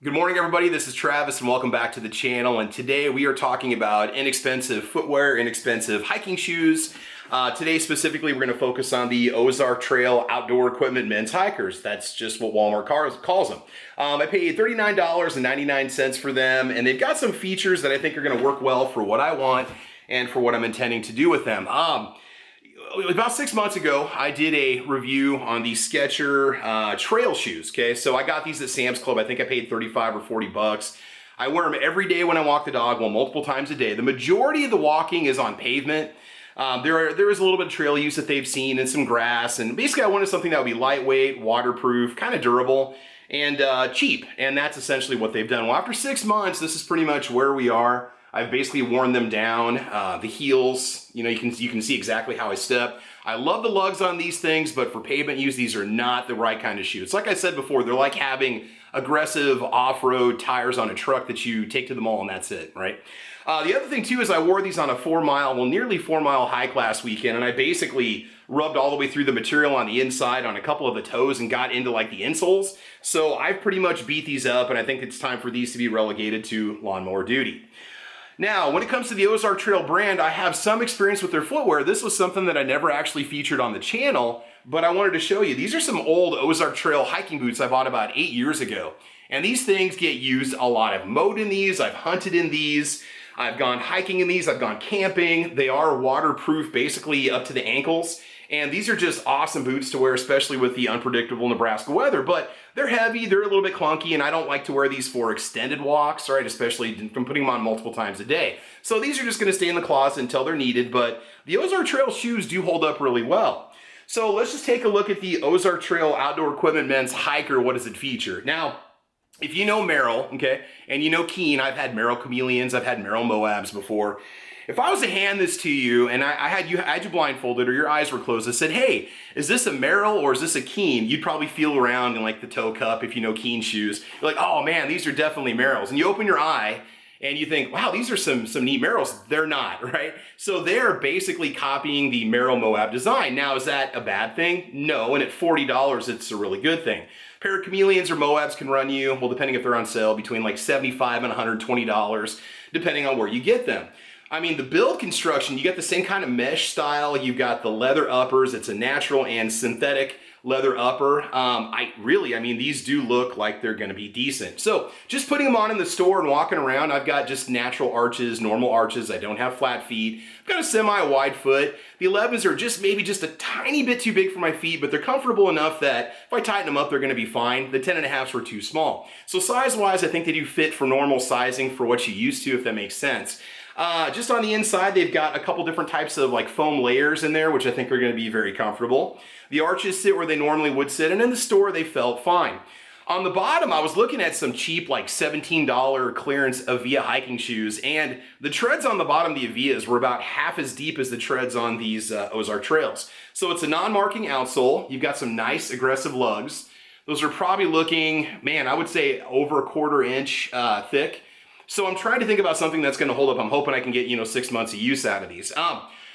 Good morning, everybody. This is Travis and welcome back to the channel. And today we are talking about inexpensive footwear, inexpensive hiking shoes. Today specifically, we're going to focus on the Ozark Trail outdoor equipment men's hikers. That's just what Walmart calls them. I paid $39.99 for them, and they've got some features that I think are going to work well for what I want and for what I'm intending to do with them. About 6 months ago, I did a review on the Skechers trail shoes, okay? So I got these at Sam's Club. I think I paid 35 or 40 bucks. I wear them every day when I walk the dog, well, multiple times a day. The majority of the walking is on pavement. There is a little bit of trail use that they've seen and some grass, and basically I wanted something that would be lightweight, waterproof, kind of durable, and cheap, and that's essentially what they've done. Well, after 6 months, this is pretty much where we are. I've basically worn them down. The heels, you can see exactly how I step. I love the lugs on these things, but for pavement use, these are not the right kind of shoe. It's like I said before, they're like having aggressive off-road tires on a truck that you take to the mall and that's it, right? The other thing too is I wore these on a nearly 4 mile hike last weekend, and I basically rubbed all the way through the material on the inside on a couple of the toes and got into like the insoles. So I've pretty much beat these up, and I think it's time for these to be relegated to lawnmower duty. Now, when it comes to the Ozark Trail brand, I have some experience with their footwear. This was something that I never actually featured on the channel, but I wanted to show you. These are some old Ozark Trail hiking boots I bought about 8 years ago. And these things get used a lot. I've mowed in these, I've hunted in these, I've gone hiking in these, I've gone camping. They are waterproof, basically up to the ankles. And these are just awesome boots to wear, especially with the unpredictable Nebraska weather. But they're heavy, they're a little bit clunky, and I don't like to wear these for extended walks, right? Especially from putting them on multiple times a day. So these are just gonna stay in the closet until they're needed, but the Ozark Trail shoes do hold up really well. So let's just take a look at the Ozark Trail Outdoor Equipment Men's Hiker. What does it feature? Now, if you know Merrell, okay, and you know Keen, I've had Merrell Chameleons, I've had Merrell Moabs before. If I was to hand this to you and I had you blindfolded or your eyes were closed and said, hey, is this a Merrell or is this a Keen? You'd probably feel around in like the toe cup if you know Keen shoes. You're like, oh man, these are definitely Merrells. And you open your eye and you think, wow, these are some neat Merrells. They're not, right? So they're basically copying the Merrell Moab design. Now, is that a bad thing? No, and at $40, it's a really good thing. A pair of Chameleons or Moabs can run you, well, depending if they're on sale, between like $75 and $120, depending on where you get them. I mean, the build construction, you get the same kind of mesh style. You've got the leather uppers. It's a natural and synthetic leather upper. I mean, these do look like they're going to be decent. So just putting them on in the store and walking around, I've got just natural arches, normal arches. I don't have flat feet. I've got a semi-wide foot. The 11s are maybe just a tiny bit too big for my feet, but they're comfortable enough that if I tighten them up, they're going to be fine. The 10.5s were too small. So size-wise, I think they do fit for normal sizing for what you used to, if that makes sense. Just on the inside, they've got a couple different types of like foam layers in there, which I think are going to be very comfortable. The arches sit where they normally would sit, and in the store, they felt fine. On the bottom, I was looking at some cheap, like $17 clearance Avia hiking shoes, and the treads on the bottom of the Avias were about half as deep as the treads on these Ozark Trails. So it's a non-marking outsole. You've got some nice aggressive lugs. Those are probably looking, man, I would say over a 1/4 inch thick. So I'm trying to think about something that's going to hold up. I'm hoping I can get, 6 months of use out of these.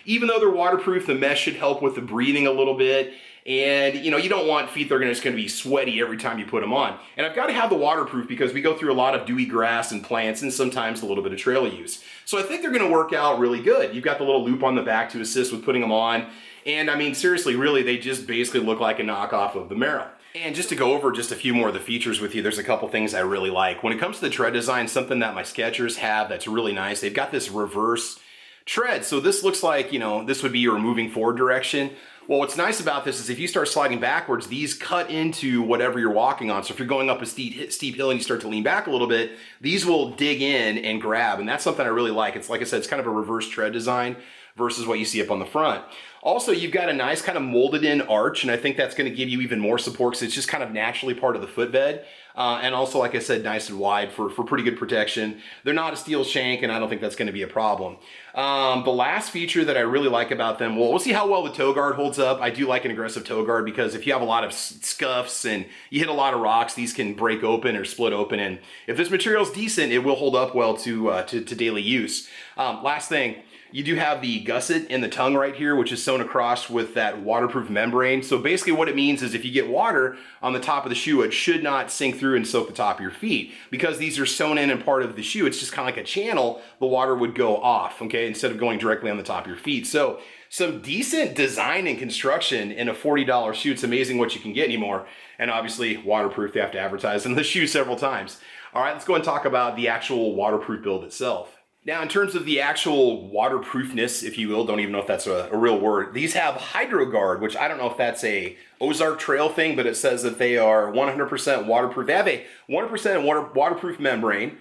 Even though they're waterproof, the mesh should help with the breathing a little bit. And, you don't want feet that are just going to be sweaty every time you put them on. And I've got to have the waterproof because we go through a lot of dewy grass and plants and sometimes a little bit of trail use. So I think they're going to work out really good. You've got the little loop on the back to assist with putting them on. And I mean, seriously, really, they just basically look like a knockoff of the Merrell. And just to go over just a few more of the features with you, there's a couple things I really like. When it comes to the tread design, something that my Skechers have that's really nice, they've got this reverse tread. So this looks like, this would be your moving forward direction. Well, what's nice about this is if you start sliding backwards, these cut into whatever you're walking on. So if you're going up a steep hill and you start to lean back a little bit, these will dig in and grab. And that's something I really like. It's like I said, it's kind of a reverse tread design versus what you see up on the front. Also, you've got a nice kind of molded in arch, and I think that's going to give you even more support because it's just kind of naturally part of the footbed. And also, like I said, nice and wide for pretty good protection. They're not a steel shank, and I don't think that's going to be a problem. The last feature that I really like about them, well, we'll see how well the toe guard holds up. I do like an aggressive toe guard because if you have a lot of scuffs and you hit a lot of rocks, these can break open or split open. And if this material is decent, it will hold up well to daily use. Last thing, You do have the gusset in the tongue right here, which is sewn across with that waterproof membrane. So basically what it means is if you get water on the top of the shoe, it should not sink through and soak the top of your feet. Because these are sewn in and part of the shoe, it's just kind of like a channel, the water would go off, okay, instead of going directly on the top of your feet. So some decent design and construction in a $40 shoe. It's amazing what you can get anymore. And obviously waterproof, they have to advertise in the shoe several times. All right, let's go and talk about the actual waterproof build itself. Now, in terms of the actual waterproofness, if you will, don't even know if that's a real word. These have HydroGuard, which I don't know if that's a Ozark Trail thing, but it says that they are 100% waterproof. They have a 100% waterproof membrane.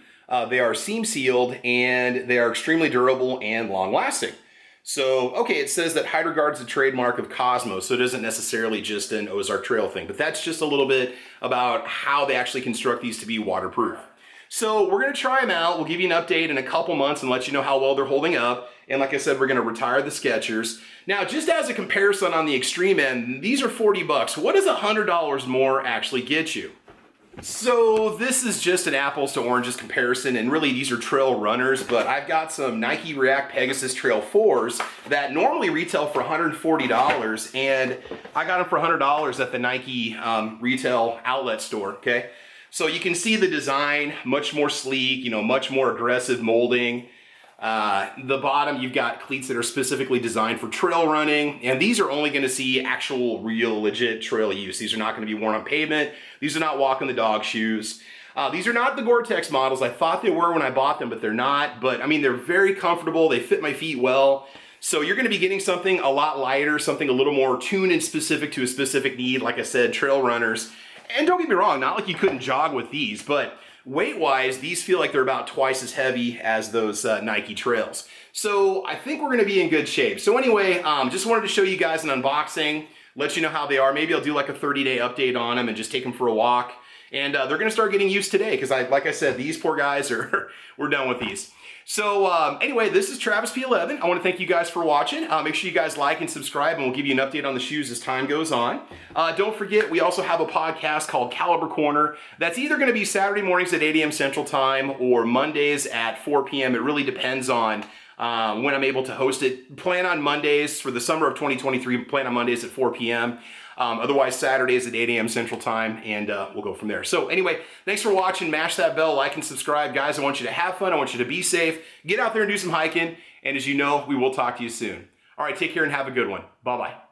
They are seam sealed and they are extremely durable and long lasting. So, okay, it says that HydroGuard is a trademark of Cosmos, so it isn't necessarily just an Ozark Trail thing, but that's just a little bit about how they actually construct these to be waterproof. So we're gonna try them out. We'll give you an update in a couple months and let you know how well they're holding up. And like I said, we're gonna retire the Skechers. Now, just as a comparison on the extreme end, these are 40 bucks. What does $100 more actually get you? So this is just an apples to oranges comparison, and really these are trail runners, but I've got some Nike React Pegasus Trail 4s that normally retail for $140, and I got them for $100 at the Nike retail outlet store, okay? So you can see the design, much more sleek, you know, much more aggressive molding. The bottom, you've got cleats that are specifically designed for trail running, and these are only gonna see actual, real, legit trail use. These are not gonna be worn on pavement. These are not walking the dog shoes. These are not the Gore-Tex models. I thought they were when I bought them, but they're not. But I mean, they're very comfortable. They fit my feet well. So you're gonna be getting something a lot lighter, something a little more tuned and specific to a specific need. Like I said, trail runners. And don't get me wrong, not like you couldn't jog with these, but weight-wise, these feel like they're about twice as heavy as those Nike Trails. So I think we're gonna be in good shape. So anyway, just wanted to show you guys an unboxing, let you know how they are. Maybe I'll do like a 30-day update on them and just take them for a walk. And they're gonna start getting used today, because like I said, these poor guys we're done with these. So anyway, this is Travis P11. I want to thank you guys for watching. Make sure you guys like and subscribe, and we'll give you an update on the shoes as time goes on. Don't forget, we also have a podcast called Caliber Corner. That's either going to be Saturday mornings at 8 a.m. Central Time or Mondays at 4 p.m. It really depends on when I'm able to host it. Plan on Mondays for the summer of 2023. Plan on Mondays at 4 p.m. Otherwise, Saturdays at 8 a.m. Central Time, and we'll go from there. So anyway, thanks for watching. Mash that bell, like and subscribe. Guys, I want you to have fun. I want you to be safe. Get out there and do some hiking. And as you know, we will talk to you soon. All right, take care and have a good one. Bye-bye.